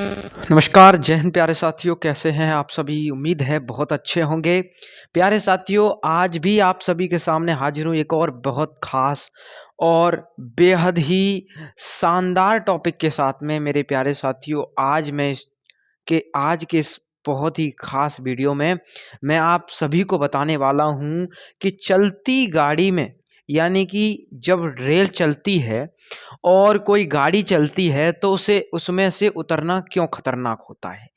नमस्कार, जय हिंद प्यारे साथियों, कैसे हैं आप सभी? उम्मीद है बहुत अच्छे होंगे। प्यारे साथियों, आज भी आप सभी के सामने हाजिर हूँ एक और बहुत ख़ास और बेहद ही शानदार टॉपिक के साथ में मेरे प्यारे साथियों। आज के इस बहुत ही ख़ास वीडियो में मैं आप सभी को बताने वाला हूँ कि चलती गाड़ी में, यानी कि जब रेल चलती है और कोई गाड़ी चलती है तो उसे उसमें से उतरना क्यों खतरनाक होता है।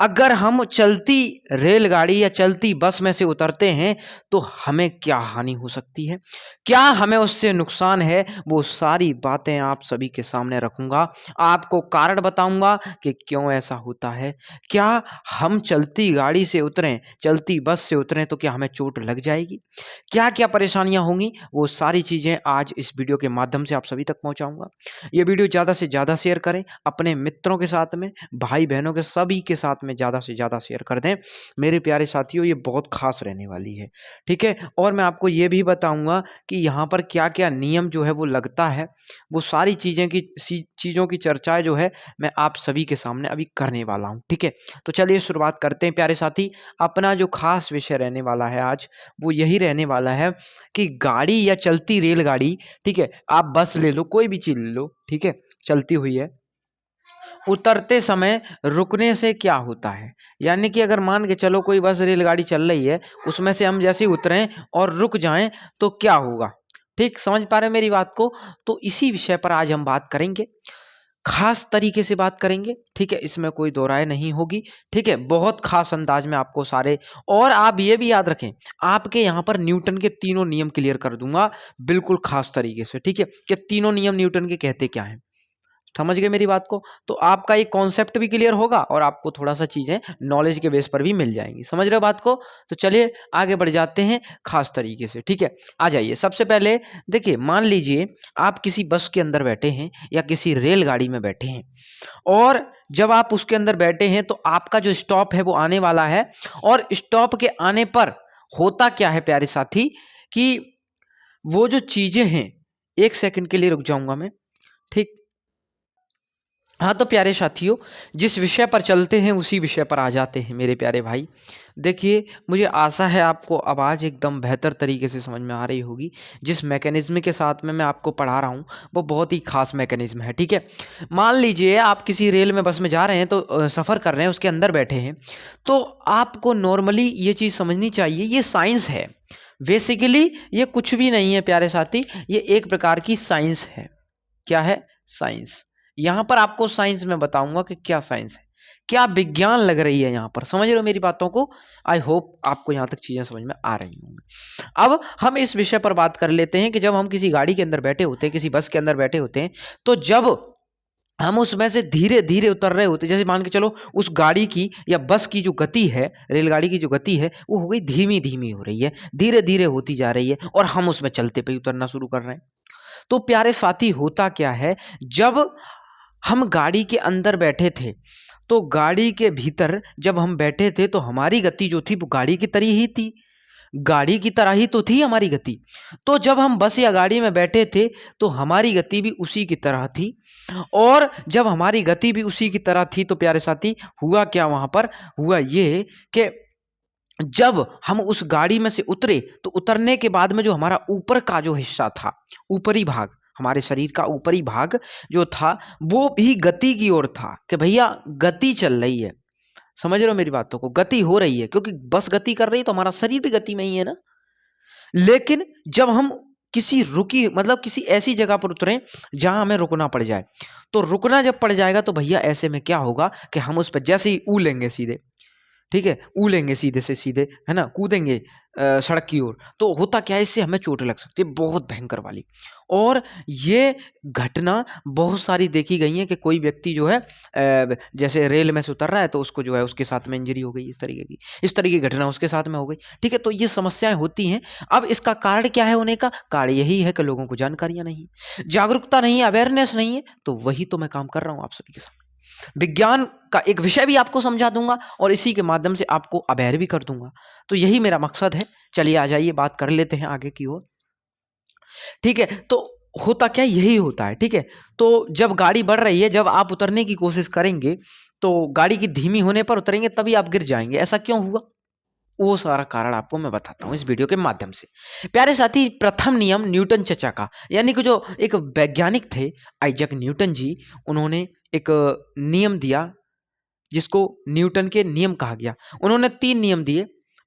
अगर हम चलती रेलगाड़ी या चलती बस में से उतरते हैं तो हमें क्या हानि हो सकती है, क्या हमें उससे नुकसान है, वो सारी बातें आप सभी के सामने रखूंगा। आपको कारण बताऊंगा कि क्यों ऐसा होता है। क्या हम चलती गाड़ी से उतरें, चलती बस से उतरें तो क्या हमें चोट लग जाएगी, क्या क्या परेशानियां होंगी, वो सारी चीजें आज इस वीडियो के माध्यम से आप सभी तक पहुंचाऊंगा। ये वीडियो ज़्यादा से ज़्यादा शेयर करें, अपने मित्रों के साथ में, भाई-बहनों के सभी के साथ में ज़्यादा से ज़्यादा शेयर कर दें। मेरे प्यारे साथियों, ये बहुत ख़ास रहने वाली है, ठीक है? और मैं आपको ये भी बताऊँगा कि यहाँ पर क्या-क्या नियम जो है वो लगता है, वो सारी चीज़ों की चर्चाएँ जो है मैं आप सभी के सामने अभी करने वाला हूँ, ठीक है? तो चलिए शुरुआत करते हैं प्यारे साथी। अपना जो ख़ास विषय रहने वाला है आज, वो यही रहने वाला है कि गाड़ी या चलती रेलगाड़ी, ठीक है? आप बस ले लो, कोई भी चीज़ ले लो, ठीक है? चलती हुई है। उतरते समय रुकने से क्या होता है? यानी कि अगर मान के चलो कोई बस रेलगाड़ी चल रही है, उसमें से हम जैसे ही उतरें और रुक जाएँ तो क्या होगा? ठीक समझ पा रहे हैं मेरी बात को? तो इसी विषय पर आज हम बात करेंगे। ख़ास तरीके से बात करेंगे, ठीक है? इसमें कोई दो राय नहीं होगी, ठीक है? बहुत ख़ास अंदाज़ में आपको सारे, और आप ये भी याद रखें, आपके यहाँ पर न्यूटन के तीनों नियम क्लियर कर दूँगा, बिल्कुल ख़ास तरीके से, ठीक है? कि तीनों नियम न्यूटन के कहते क्या हैं। समझ गए मेरी बात को? तो आपका एक कॉन्सेप्ट भी क्लियर होगा और आपको थोड़ा-सा चीज़ें नॉलेज के बेस पर भी मिल जाएँगी। समझ रहे हो बात को? तो चलिए आगे बढ़ जाते हैं ख़ास तरीके से, ठीक है? आ जाइए, सबसे पहले देखिए, मान लीजिए आप किसी बस के अंदर बैठे हैं या किसी रेलगाड़ी में बैठे हैं, और जब आप उसके अंदर बैठे हैं तो आपका जो स्टॉप है वो आने वाला है, और स्टॉप के आने पर होता क्या है प्यारे साथी, कि वो जो चीज़ें हैं, 1 सेकंड के लिए रुक जाऊँगा मैं, ठीक? हाँ, तो प्यारे साथियों, जिस विषय पर चलते हैं उसी विषय पर आ जाते हैं मेरे प्यारे भाई। देखिए, मुझे आशा है आपको आवाज़ एकदम बेहतर तरीके से समझ में आ रही होगी। जिस मैकेनिज़्म के साथ में मैं आपको पढ़ा रहा हूँ, वो बहुत ही ख़ास मैकेनिज़्म है, ठीक है? मान लीजिए आप किसी रेल में, बस में जा रहे हैं, तो सफ़र कर रहे हैं, उसके अंदर बैठे हैं, तो आपको नॉर्मली ये चीज़ समझनी चाहिए, ये साइंस है। बेसिकली ये कुछ भी नहीं है प्यारे साथी, ये एक प्रकार की साइंस है। क्या है? साइंस। यहाँ पर आपको साइंस मैं बताऊँगा कि क्या साइंस है, क्या विज्ञान लग रही है यहाँ पर। समझ रहे हो मेरी बातों को? आई होप आपको यहाँ तक चीज़ें समझ में आ रही होंगी। अब हम इस विषय पर बात कर लेते हैं कि जब हम किसी गाड़ी के अंदर बैठे होते हैं, किसी बस के अंदर बैठे होते हैं, तो जब हम उसमें से धीरे-धीरे उतर रहे होते हैं, जैसे मान के चलो उस गाड़ी की या बस की जो गति है, रेलगाड़ी की जो गति है, वो हो गई धीमी-धीमी हो रही है, धीरे-धीरे होती जा रही है, और हम उसमें चलते पे ही उतरना शुरू कर रहे हैं। तो प्यारे साथी, होता क्या है, जब हम गाड़ी के अंदर बैठे थे, तो गाड़ी के भीतर जब हम बैठे थे तो हमारी गति जो थी वो गाड़ी की तरह ही थी। गाड़ी की तरह ही तो थी हमारी गति। तो जब हम बस या गाड़ी में बैठे थे तो हमारी गति भी उसी की तरह थी, और जब हमारी गति भी उसी की तरह थी तो प्यारे साथी, हुआ क्या वहाँ पर? हुआ ये कि जब हम उस गाड़ी में से उतरे तो उतरने के बाद में जो हमारा ऊपर का जो हिस्सा था, ऊपरी भाग, हमारे शरीर का ऊपरी भाग जो था, वो भी गति की ओर था कि भैया गति चल रही है। समझ रहे हो मेरी बातों को? गति हो रही है, क्योंकि बस गति कर रही है तो हमारा शरीर भी गति में ही है ना। लेकिन जब हम किसी ऐसी जगह पर उतरे जहां हमें रुकना पड़ जाए, तो रुकना जब पड़ जाएगा तो भैया ऐसे में क्या होगा कि हम उस पर जैसे ही लेंगे सीधे, ठीक है? लेंगे सीधे से सीधे, है ना? कूदेंगे सड़क की ओर, तो होता क्या है, इससे हमें चोट लग सकती है बहुत भयंकर वाली। और ये घटना बहुत सारी देखी गई है कि कोई व्यक्ति जो है जैसे रेल में से उतर रहा है तो उसको जो है उसके साथ में इंजरी हो गई, इस तरह की घटना उसके साथ में हो गई, ठीक है? तो ये समस्याएँ होती हैं। अब इसका कारण क्या है होने का? कारण यही है कि लोगों को जानकारियाँ नहीं, जागरूकता नहीं है, अवेयरनेस नहीं है, तो वही तो मैं काम कर रहा हूँ आप सभी के साथ। विज्ञान का एक विषय भी आपको समझा दूंगा और इसी के माध्यम से आपको अवेयर भी कर दूंगा। तो यही मेरा मकसद है। चलिए आ जाइए, बात कर लेते हैं आगे की ओर। ठीक है, तो होता क्या, यही होता है, ठीक है? तो जब गाड़ी बढ़ रही है, जब आप उतरने की कोशिश करेंगे तो गाड़ी की धीमी होने पर उतरेंगे तभी आप गिर जाएंगे। ऐसा क्यों हुआ? वो सारा कारण आपको मैं बताता हूँ इस वीडियो के माध्यम से। प्यारे साथी, प्रथम नियम न्यूटन चचा का, यानी कि जो एक वैज्ञानिक थे आइजैक न्यूटन जी, उन्होंने एक नियम दिया जिसको न्यूटन के नियम कहा गया। उन्होंने 3 नियम दिए,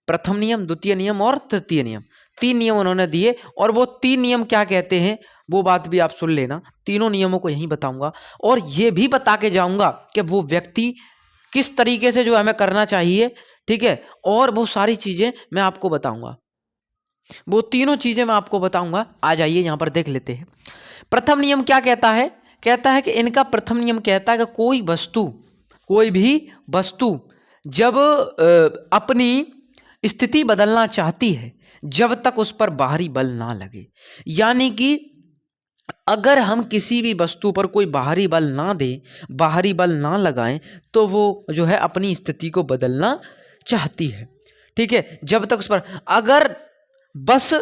प्रथम नियम, द्वितीय नियम और तृतीय नियम। 3 नियम उन्होंने दिए और वो 3 नियम क्या कहते हैं वो बात भी आप सुन लेना। तीनों नियमों को यहीं बताऊंगा और ये भी बता के जाऊंगा कि वो व्यक्ति किस तरीके से जो हमें करना चाहिए, ठीक है, और वो सारी चीजें मैं आपको बताऊंगा। वो तीनों चीजें मैं आपको बताऊंगा। आ जाइए यहां पर देख लेते हैं। प्रथम नियम क्या कहता है? कहता है कि इनका प्रथम नियम कहता है कि कोई भी वस्तु जब अपनी स्थिति बदलना चाहती है जब तक उस पर बाहरी बल ना लगे, यानी कि अगर हम किसी भी वस्तु पर कोई बाहरी बल ना दें, बाहरी बल ना लगाएं, तो वो जो है अपनी स्थिति को बदलना चाहती है। ठीक है, जब तक उस पर, अगर बस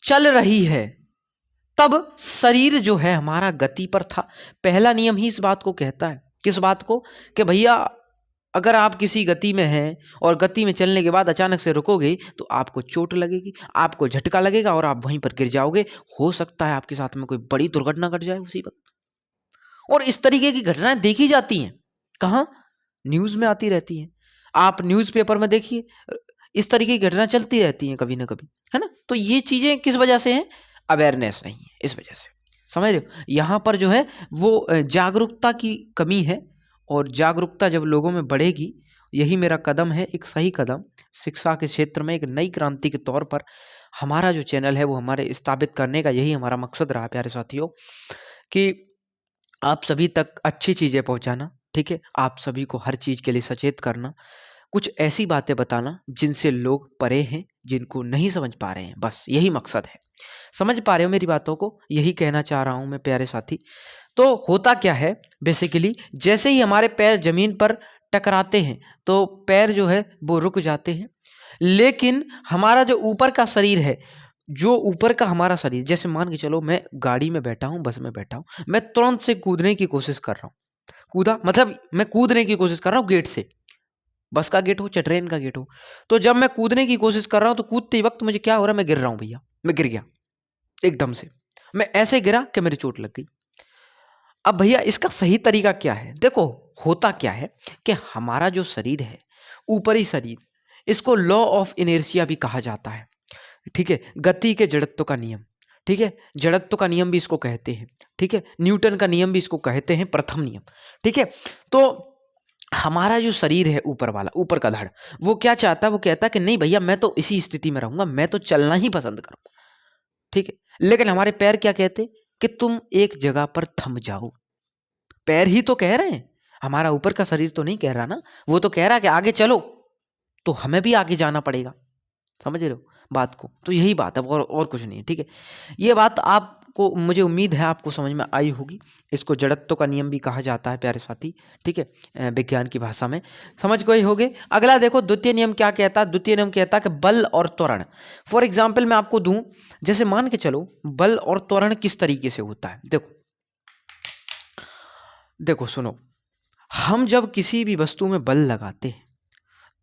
चल रही है तब शरीर जो है हमारा गति पर था। पहला नियम ही इस बात को कहता है। किस बात को? कि भैया अगर आप किसी गति में हैं और गति में चलने के बाद अचानक से रुकोगे तो आपको चोट लगेगी, आपको झटका लगेगा और आप वहीं पर गिर जाओगे। हो सकता है आपके साथ में कोई बड़ी दुर्घटना घट जाए उसी वक्त। और इस तरीके की घटनाएं देखी जाती हैं। कहाँ? न्यूज में आती रहती हैं। आप न्यूज़पेपर में देखिए, इस तरीके की घटना चलती रहती हैं कभी ना कभी, है ना। तो ये चीजें किस वजह से हैं? अवेयरनेस नहीं है, इस वजह से। समझ रहे हो? यहाँ पर जो है वो जागरूकता की कमी है। और जागरूकता जब लोगों में बढ़ेगी, यही मेरा कदम है, एक सही कदम शिक्षा के क्षेत्र में एक नई क्रांति के तौर पर हमारा जो चैनल है वो हमारे स्थापित करने का यही हमारा मकसद रहा प्यारे साथियों, कि आप सभी तक अच्छी चीजें पहुंचाना। ठीक है, आप सभी को हर चीज के लिए सचेत करना, कुछ ऐसी बातें बताना जिनसे लोग परे हैं, जिनको नहीं समझ पा रहे हैं। बस यही मकसद है। समझ पा रहे हो मेरी बातों को? यही कहना चाह रहा हूं मैं प्यारे साथी। तो होता क्या है बेसिकली, जैसे ही हमारे पैर जमीन पर टकराते हैं तो पैर जो है वो रुक जाते हैं। लेकिन हमारा जो ऊपर का शरीर है, जो ऊपर का हमारा शरीर, जैसे मान के चलो मैं गाड़ी में बैठा हूं, बस में बैठा हूं, मैं तुरंत से कूदने की कोशिश कर रहा हूं। कूदा मतलब मैं कूदने की कोशिश कर रहा हूं गेट से, बस का गेट हो चाहे ट्रेन का गेट हो। तो जब मैं कूदने की कोशिश कर रहा हूं तो कूदते वक्त मुझे क्या हो रहा है? मैं गिर रहा हूं भैया, मैं गिर गया एकदम से। मैं ऐसे गिरा कि मेरी चोट लग गई। अब भैया इसका सही तरीका क्या है? देखो, होता क्या है कि हमारा जो शरीर है, ऊपरी शरीर, इसको लॉ ऑफ इनर्शिया भी कहा जाता है। ठीक है, गति के जड़त्व का नियम। ठीक है, जड़त्व का नियम भी इसको कहते हैं। ठीक है, न्यूटन का नियम भी इसको कहते हैं, प्रथम नियम। ठीक है, तो हमारा जो शरीर है ऊपर वाला, ऊपर का धड़, वो क्या चाहता है? वो कहता है कि नहीं भैया मैं तो इसी स्थिति में रहूंगा, मैं तो चलना ही पसंद करूंगा। ठीक है, लेकिन हमारे पैर क्या कहते हैं? कि तुम एक जगह पर थम जाओ। पैर ही तो कह रहे हैं, हमारा ऊपर का शरीर तो नहीं कह रहा ना। वो तो कह रहा है कि आगे चलो, तो हमें भी आगे जाना पड़ेगा। समझ रहे हो बात को? तो यही बात है, और कुछ नहीं है। ठीक है, ये बात आपको, मुझे उम्मीद है आपको समझ में आई होगी। इसको जड़त्व का नियम भी कहा जाता है प्यारे साथी। ठीक है, विज्ञान की भाषा में समझ गए होगे। अगला देखो, द्वितीय नियम क्या कहता है? द्वितीय नियम कहता है कि बल और त्वरण। फॉर एग्जाम्पल मैं आपको दूं, जैसे मान के चलो बल और त्वरण किस तरीके से होता है। देखो देखो सुनो, हम जब किसी भी वस्तु में बल लगाते हैं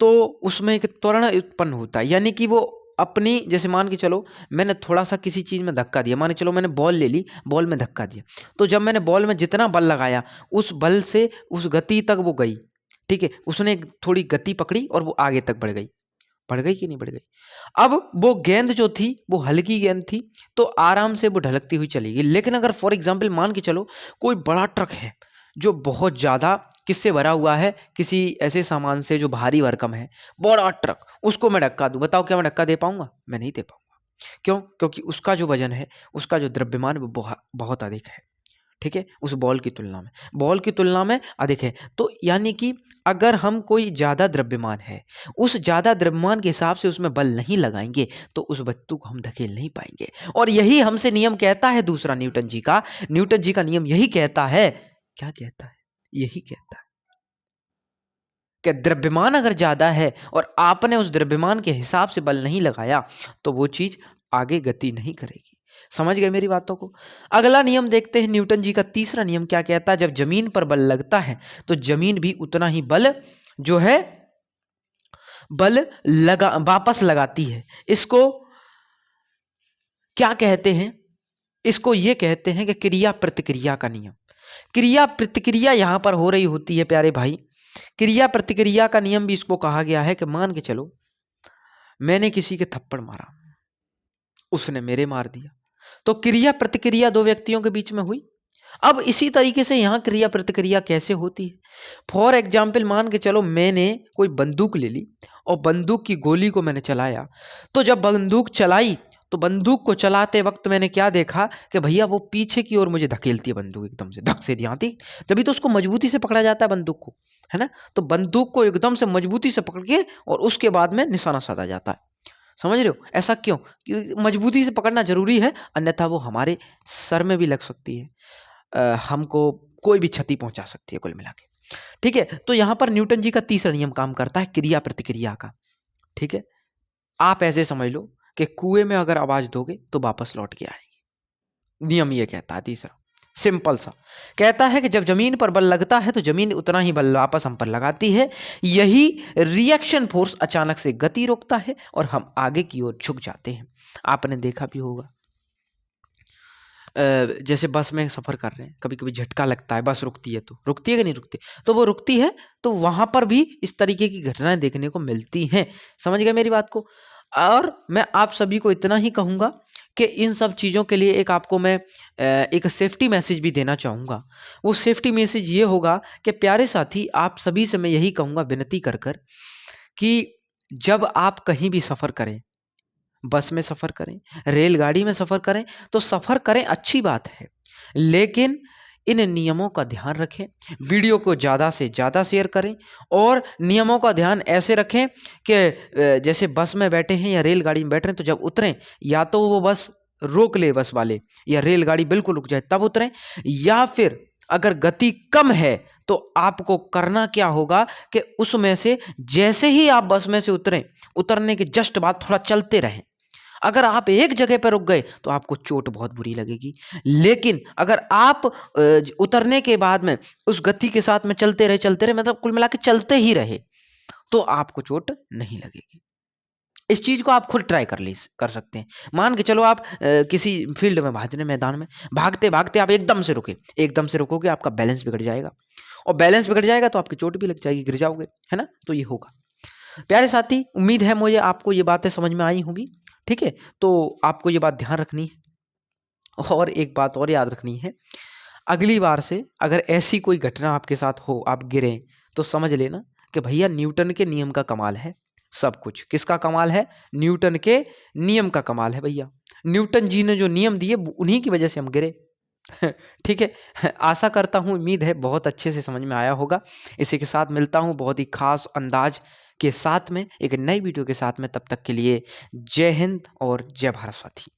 तो उसमें एक त्वरण उत्पन्न होता है, यानी कि वो अपनी, जैसे मान के चलो मैंने थोड़ा सा किसी चीज में धक्का दिया, मान के चलो मैंने बॉल ले ली, बॉल में धक्का दिया, तो जब मैंने बॉल में जितना बल लगाया उस बल से उस गति तक वो गई। ठीक है, उसने एक थोड़ी गति पकड़ी और वो आगे तक बढ़ गई। बढ़ गई कि नहीं बढ़ गई? अब वो गेंद जो थी वो हल्की गेंद थी, तो आराम से वो ढलकती हुई चली गई। लेकिन अगर फॉर एग्जाम्पल मान के चलो कोई बड़ा ट्रक है जो बहुत ज्यादा किससे भरा हुआ है? किसी ऐसे सामान से जो भारी भरकम है, बड़ा ट्रक, उसको मैं धक्का दूं, बताओ क्या मैं धक्का दे पाऊंगा? मैं नहीं दे पाऊंगा। क्यों? क्योंकि उसका जो वजन है, उसका जो द्रव्यमान वो बहुत अधिक है। ठीक है, उस बॉल की तुलना में, बॉल की तुलना में अधिक है। तो यानी कि अगर हम कोई ज्यादा द्रव्यमान है, उस ज्यादा द्रव्यमान के हिसाब से उसमें बल नहीं लगाएंगे तो उस वस्तु को हम धकेल नहीं पाएंगे। और यही हमसे नियम कहता है दूसरा, न्यूटन जी का नियम यही कहता है। क्या कहता है? यही कहता है कि द्रव्यमान अगर ज्यादा है और आपने उस द्रव्यमान के हिसाब से बल नहीं लगाया तो वो चीज आगे गति नहीं करेगी। समझ गए मेरी बातों को। अगला नियम देखते हैं, न्यूटन जी का तीसरा नियम क्या कहता है। जब जमीन पर बल लगता है तो जमीन भी उतना ही बल जो है बल वापस लगाती है। इसको क्या कहते हैं? इसको यह कहते हैं कि क्रिया प्रतिक्रिया का नियम। क्रिया प्रतिक्रिया यहां पर हो रही होती है प्यारे भाई। क्रिया प्रतिक्रिया का नियम भी इसको कहा गया है कि मान के चलो मैंने किसी के थप्पड़ मारा, उसने मेरे मार दिया, तो क्रिया प्रतिक्रिया दो व्यक्तियों के बीच में हुई। अब इसी तरीके से यहां क्रिया प्रतिक्रिया कैसे होती है? फॉर एग्जाम्पल मान के चलो मैंने कोई बंदूक ले ली और बंदूक की गोली को मैंने चलाया। तो जब बंदूक चलाई तो बंदूक को चलाते वक्त मैंने क्या देखा कि भैया वो पीछे की ओर मुझे धकेलती है बंदूक, एकदम से धक से ध्यान थी, तभी तो उसको मजबूती से पकड़ा जाता है बंदूक को, है ना। तो बंदूक को एकदम से मजबूती से पकड़ के और उसके बाद में निशाना साधा जाता है। समझ रहे हो? ऐसा क्यों? कि मजबूती से पकड़ना जरूरी है, अन्यथा वो हमारे सर में भी लग सकती है, हमको कोई भी क्षति पहुंचा सकती है कुल मिला के। ठीक है, तो यहां पर न्यूटन जी का तीसरा नियम काम करता है, क्रिया प्रतिक्रिया का। ठीक है, आप ऐसे समझ लो कि कुएं में अगर आवाज दोगे तो वापस लौट के आएगी। नियम ये कहता है तीसरा, सिंपल सा कहता है कि जब जमीन पर बल लगता है तो जमीन उतना ही बल वापस हम पर लगाती है। यही रिएक्शन फोर्स अचानक से गति रोकता है और हम आगे की ओर झुक जाते हैं। आपने देखा भी होगा, जैसे बस में सफर कर रहे हैं, कभी कभी झटका लगता है, बस रुकती है तो रुकती है कि नहीं रुकती, तो वो रुकती है तो वहां पर भी इस तरीके की घटनाएं देखने को मिलती हैं। समझ गए मेरी बात को? और मैं आप सभी को इतना ही कहूंगा कि इन सब चीज़ों के लिए एक आपको मैं एक सेफ्टी मैसेज भी देना चाहूँगा। वो सेफ्टी मैसेज ये होगा कि प्यारे साथी, आप सभी से मैं यही कहूँगा विनती कर कर कि जब आप कहीं भी सफ़र करें, बस में सफ़र करें, रेलगाड़ी में सफ़र करें, तो सफ़र करें अच्छी बात है, लेकिन इन नियमों का ध्यान रखें। वीडियो को ज़्यादा से ज़्यादा शेयर करें और नियमों का ध्यान ऐसे रखें कि जैसे बस में बैठे हैं या रेलगाड़ी में बैठ रहे हैं तो जब उतरें या तो वो बस रोक ले बस वाले या रेलगाड़ी बिल्कुल रुक जाए तब उतरें, या फिर अगर गति कम है तो आपको करना क्या होगा कि उसमें से जैसे ही आप बस में से उतरें, उतरने के जस्ट बाद थोड़ा चलते रहें। अगर आप एक जगह पर रुक गए तो आपको चोट बहुत बुरी लगेगी, लेकिन अगर आप उतरने के बाद में उस गति के साथ में चलते रहे मतलब कुल मिला के चलते ही रहे तो आपको चोट नहीं लगेगी। इस चीज को आप खुद ट्राई कर सकते हैं। मान के चलो आप किसी फील्ड में भागने मैदान में भागते भागते आप एकदम से रुकोगे, आपका बैलेंस बिगड़ जाएगा और बैलेंस बिगड़ जाएगा तो आपकी चोट भी लग जाएगी, गिर जाओगे, है ना। तो ये होगा। प्यारे साथी, उम्मीद है मुझे आपको ये बातें समझ में आई होंगी। ठीक है, तो आपको ये बात ध्यान रखनी है और एक बात और याद रखनी है, अगली बार से अगर ऐसी कोई घटना आपके साथ हो, आप गिरे, तो समझ लेना कि भैया न्यूटन के नियम का कमाल है सब कुछ। किसका कमाल है? न्यूटन के नियम का कमाल है भैया। न्यूटन जी ने जो नियम दिए उन्हीं की वजह से हम गिरे। ठीक है, आशा करता हूँ, उम्मीद है बहुत अच्छे से समझ में आया होगा। इसी के साथ मिलता हूँ बहुत ही खास अंदाज के साथ में एक नई वीडियो के साथ में। तब तक के लिए जय हिंद और जय भारत साथी।